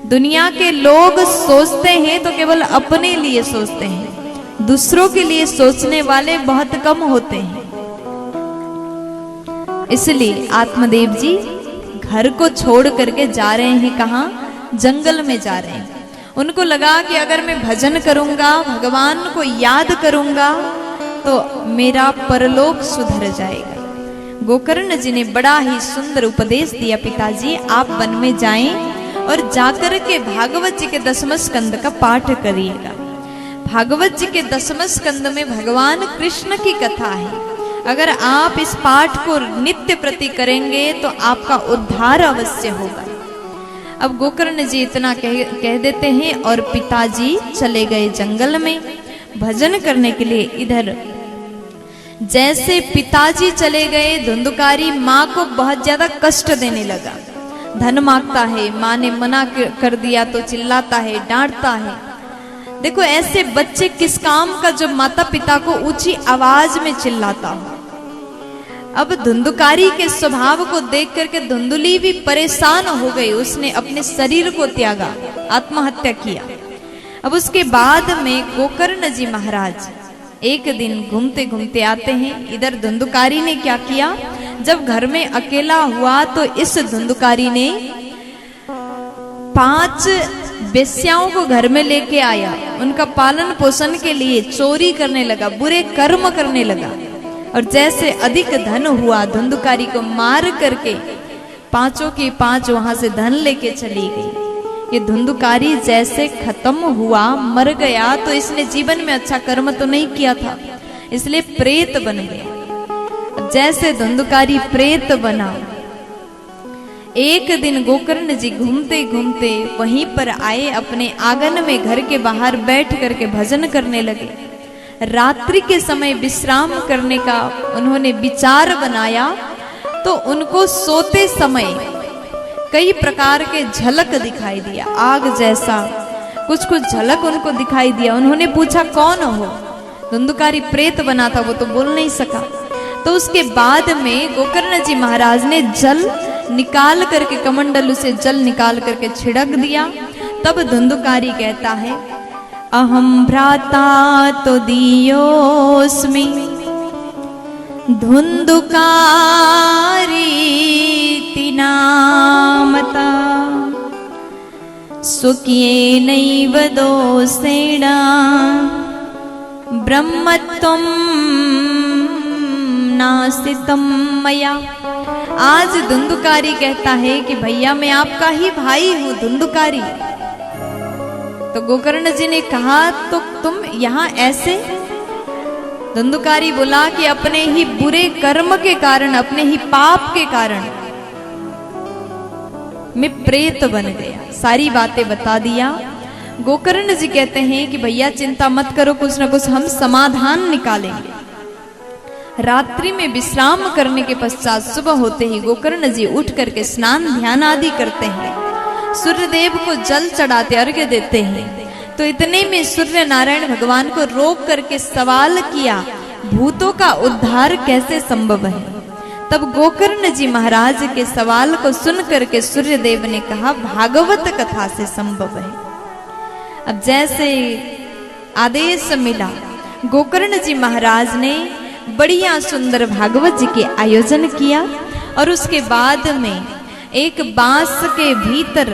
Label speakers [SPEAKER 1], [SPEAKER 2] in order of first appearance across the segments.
[SPEAKER 1] दुनिया के लोग सोचते हैं तो केवल अपने लिए सोचते हैं, दूसरों के लिए सोचने वाले बहुत कम होते हैं। इसलिए आत्मदेव जी घर को छोड़ करके जा रहे हैं, कहाँ? जंगल में जा रहे हैं। उनको लगा कि अगर मैं भजन करूंगा, भगवान को याद करूंगा तो मेरा परलोक सुधर जाएगा। गोकर्ण जी ने बड़ा ही सुंदर उपदेश दिया, पिताजी आप वन में जाएं और जाकर के भागवत जी के 10वें स्कंद का पाठ करिएगा। भागवत जी के 10वें स्कंद में भगवान कृष्ण की कथा है। अगर आप इस पाठ को नित्य प्रति करेंगे तो आपका उद्धार अवश्य होगा। अब गोकर्ण जी इतना कह देते हैं और पिताजी चले गए जंगल में भजन करने के लिए। इधर जैसे पिताजी चले गए, धुंधुकारी माँ को बहुत ज्यादा कष्ट देने लगा। धन मांगता है, माँ ने मना कर दिया तो चिल्लाता है, डांटता है। देखो ऐसे बच्चे किस काम का जो माता पिता को ऊंची आवाज में चिल्लाता हो। अब धुंधुकारी के स्वभाव को देख करके धुंधुली भी परेशान हो गई, उसने अपने शरीर को त्यागा, आत्महत्या किया। अब उसके बाद में गोकर्ण जी महाराज एक दिन घूमते घूमते आते हैं। इधर धुंधुकारी ने क्या किया, जब घर में अकेला हुआ तो इस धुंधुकारी ने 5 बेश्याओं को घर में लेके आया। उनका पालन पोषण के लिए चोरी करने लगा, बुरे कर्म करने लगा। और जैसे अधिक धन हुआ, धुंधुकारी को मार करके 5 की 5 वहां से धन लेके चली गई। ये धुंधुकारी जैसे खत्म हुआ, मर गया, तो इसने जीवन में अच्छा कर्म तो नहीं किया था, इसलिए प्रेत बन गया। जैसे धुंधुकारी प्रेत बना, एक दिन गोकर्ण जी घूमते घूमते वहीं पर आए, अपने आंगन में घर के बाहर बैठ करके भजन करने लगे। रात्रि के समय विश्राम करने का उन्होंने विचार बनाया, तो उनको सोते समय कई प्रकार के झलक दिखाई दिया, आग जैसा कुछ कुछ झलक उनको दिखाई दिया। उन्होंने पूछा कौन हो? धुंधुकारी प्रेत बना था, वो तो बोल नहीं सका। तो उसके बाद में गोकर्ण जी महाराज ने जल निकाल करके, कमंडलू से जल निकाल करके छिड़क दिया। तब धुंधुकारी कहता है, अहम भ्राता तो दियोस्मि धुंधुकारी नामता स्वकीये नैव दोषेण ब्रह्मत्वं नास्तितं मया। आज धुंधुकारी कहता है कि भैया मैं आपका ही भाई हूं, धुंधुकारी। तो गोकर्ण जी ने कहा तो तुम यहां ऐसे? धुंधुकारी बोला कि अपने ही बुरे कर्म के कारण, अपने ही पाप के कारण मैं प्रेत बन गया। सारी बातें बता दिया। गोकर्ण जी कहते हैं कि भैया चिंता मत करो, कुछ ना कुछ हम समाधान निकालेंगे। रात्रि में विश्राम करने के पश्चात सुबह होते ही गोकर्ण जी उठ करके स्नान ध्यान आदि करते हैं, सूर्यदेव को जल चढ़ाते, अर्घ्य देते हैं। तो इतने में सूर्य नारायण भगवान को रोक करके सवाल किया, भूतों का उद्धार कैसे संभव है? तब गोकर्ण जी महाराज के सवाल को सुन करके सूर्यदेव ने कहा, भागवत कथा से संभव है। अब जैसे आदेश मिला, गोकर्ण जी महाराज ने बढ़िया सुंदर भागवत जी के आयोजन किया। और उसके बाद में एक बांस के भीतर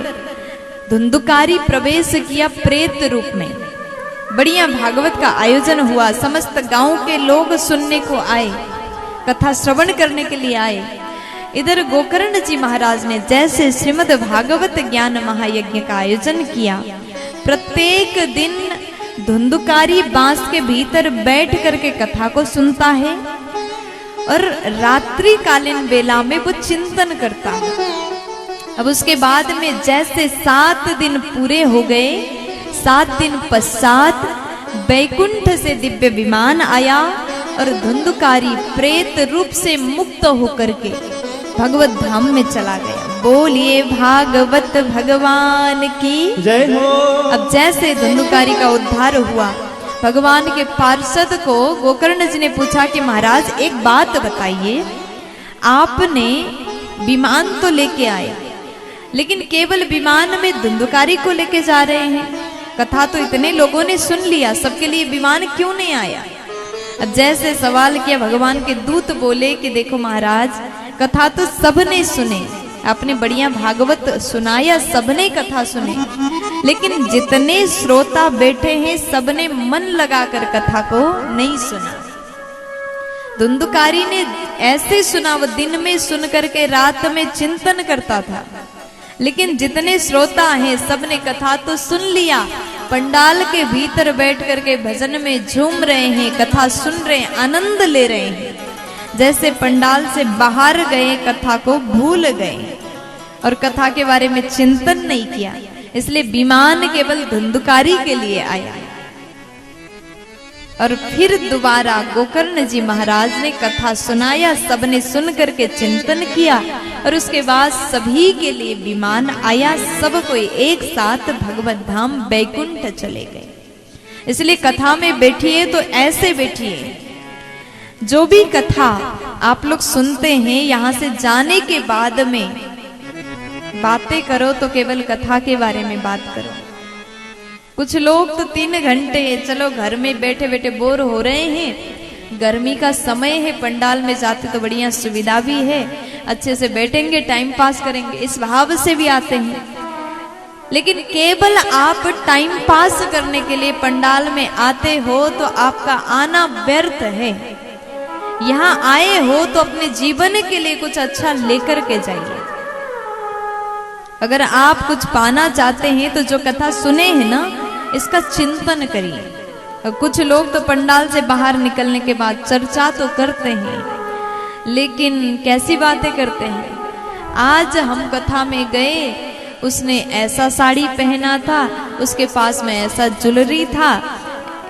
[SPEAKER 1] धुंधुकारी प्रवेश किया प्रेत रूप में। बढ़िया भागवत का आयोजन हुआ, समस्त गांव के लोग सुनने को आए, कथा श्रवण करने के लिए आए। इधर गोकर्ण जी महाराज ने जैसे श्रीमद् भागवत ज्ञान महायज्ञ का आयोजन किया, प्रत्येक दिन धुंधुकारी बांस के भीतर बैठ करके कथा को सुनता है और रात्रि कालीन बेला में वो चिंतन करता है। अब उसके बाद में जैसे 7 दिन पूरे हो गए, 7 दिन पश्चात बैकुंठ से दिव्य विमान आया और धुंधुकारी प्रेत रूप से मुक्त होकर के भगवत धाम में चला गया। बोलिए भागवत भगवान की
[SPEAKER 2] जय हो।
[SPEAKER 1] अब जैसे धुंधुकारी का उद्धार हुआ, भगवान के पार्षद को गोकर्ण जी ने पूछा कि महाराज एक बात बताइए, आपने विमान तो लेके आए, लेकिन केवल विमान में धुंधुकारी को लेके जा रहे हैं। कथा तो इतने लोगों ने सुन लिया, सबके लिए विमान क्यों नहीं आया? अब जैसे सवाल किया, भगवान के दूत बोले कि देखो महाराज, कथा तो सबने सुने, आपने बढ़िया भागवत सुनाया, सबने कथा सुने, लेकिन जितने श्रोता बैठे हैं सबने मन लगाकर कथा को नहीं सुना। धुंधुकारी ने ऐसे सुना, वो दिन में सुन करके रात में चिंतन करता था, लेकिन जितने श्रोता हैं सबने कथा तो सुन लिया, पंडाल के भीतर बैठ करके भजन में झूम रहे हैं, कथा सुन रहे हैं, आनंद ले रहे हैं। जैसे पंडाल से बाहर गए, कथा को भूल गए और कथा के बारे में चिंतन नहीं किया, इसलिए विमान केवल धुंधुकारी के लिए आया। और फिर दोबारा गोकर्ण जी महाराज ने कथा सुनाया, सबने सुन करके चिंतन किया और उसके बाद सभी के लिए विमान आया, सब कोई एक साथ भगवत धाम बैकुंठ चले गए। इसलिए कथा में बैठिए तो ऐसे बैठिए, जो भी कथा आप लोग सुनते हैं यहाँ से जाने के बाद में बातें करो तो केवल कथा के बारे में बात करो। कुछ लोग तो 3 घंटे चलो घर में बैठे बैठे बोर हो रहे हैं, गर्मी का समय है, पंडाल में जाते तो बढ़िया सुविधा भी है, अच्छे से बैठेंगे, टाइम पास करेंगे, इस भाव से भी आते हैं। लेकिन केवल आप टाइम पास करने के लिए पंडाल में आते हो तो आपका आना व्यर्थ है। यहाँ आए हो तो अपने जीवन के लिए कुछ अच्छा लेकर के जाइए। अगर आप कुछ पाना चाहते हैं तो जो कथा सुने हैं ना, इसका चिंतन करिए। कुछ लोग तो पंडाल से बाहर निकलने के बाद चर्चा तो करते हैं, लेकिन कैसी बातें करते हैं। आज हम कथा में गए, उसने ऐसा साड़ी पहना था, उसके पास में ऐसा ज्वेलरी था,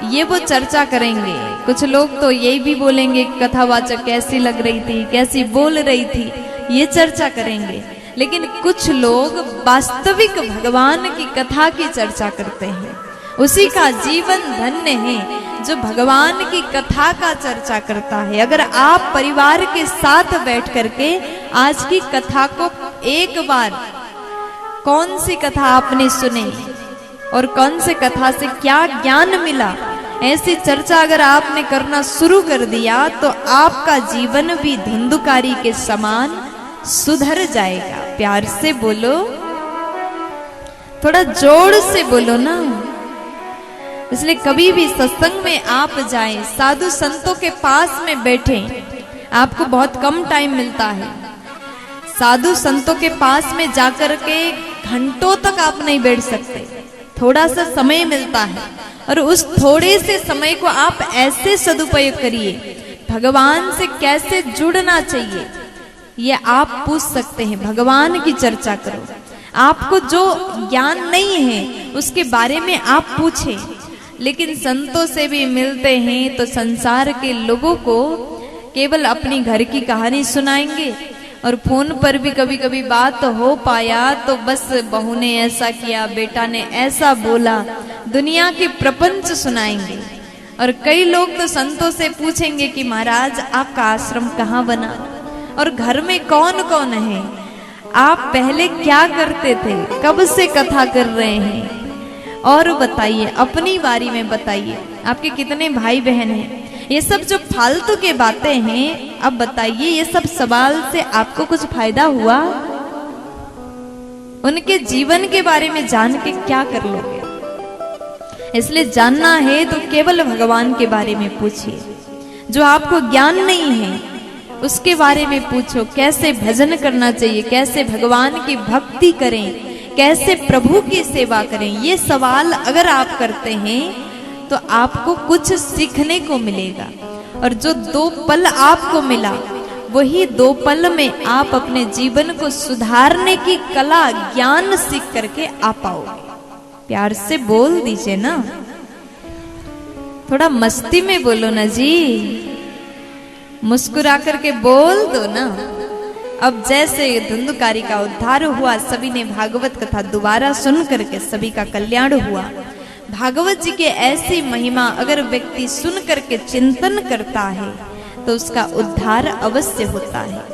[SPEAKER 1] ये वो चर्चा करेंगे। कुछ लोग तो यही भी बोलेंगे कथावाचक कैसी लग रही थी, कैसी बोल रही थी, ये चर्चा करेंगे। लेकिन कुछ लोग वास्तविक भगवान की कथा की चर्चा करते हैं, उसी का जीवन धन्य है जो भगवान की कथा का चर्चा करता है। अगर आप परिवार के साथ बैठ करके आज की कथा को एक बार, कौन सी कथा आपने सुनी और कौन से कथा से क्या ज्ञान मिला, ऐसी चर्चा अगर आपने करना शुरू कर दिया तो आपका जीवन भी धुंधुकारी के समान सुधर जाएगा। प्यार से बोलो, थोड़ा जोर से बोलो ना। इसलिए कभी भी सत्संग में आप जाएं, साधु संतों के पास में बैठें, आपको बहुत कम टाइम मिलता है। साधु संतों के पास में जाकर के घंटों तक आप नहीं बैठ सकते, थोड़ा सा समय मिलता है और उस थोड़े से समय को आप ऐसे सदुपयोग करिए। भगवान से कैसे जुड़ना चाहिए ये आप पूछ सकते हैं, भगवान की चर्चा करो। आपको जो ज्ञान नहीं है उसके बारे में आप पूछें। लेकिन संतों से भी मिलते हैं तो संसार के लोगों को केवल अपनी घर की कहानी सुनाएंगे और फोन पर भी कभी कभी बात हो पाया तो बस बहू ने ऐसा किया, बेटा ने ऐसा बोला, दुनिया के प्रपंच सुनाएंगे। और कई लोग तो संतों से पूछेंगे कि महाराज आपका आश्रम कहाँ बना और घर में कौन कौन है, आप पहले क्या करते थे, कब से कथा कर रहे हैं, और बताइए, अपनी बारी में बताइए, आपके कितने भाई बहन हैं। ये सब जो फालतू के बातें हैं, अब बताइए ये सब सवाल से आपको कुछ फायदा हुआ? उनके जीवन के बारे में जान के क्या कर लोगे? इसलिए जानना है तो केवल भगवान के बारे में पूछिए। जो आपको ज्ञान नहीं है उसके बारे में पूछो, कैसे भजन करना चाहिए, कैसे भगवान की भक्ति करें, कैसे प्रभु की सेवा करें। ये सवाल अगर आप करते हैं तो आपको कुछ सीखने को मिलेगा। और जो 2 पल आपको मिला, वही 2 पल में आप अपने जीवन को सुधारने की कला, ज्ञान सीख करके आ पाओगे। प्यार से बोल दीजिए ना, थोड़ा मस्ती में बोलो ना जी, मुस्कुरा करके बोल दो ना। अब जैसे धुंधुकारी का उद्धार हुआ, सभी ने भागवत कथा दोबारा सुन करके सभी का कल्याण हुआ। भागवत जी के ऐसी महिमा अगर व्यक्ति सुन करके चिंतन करता है तो उसका उद्धार अवश्य होता है।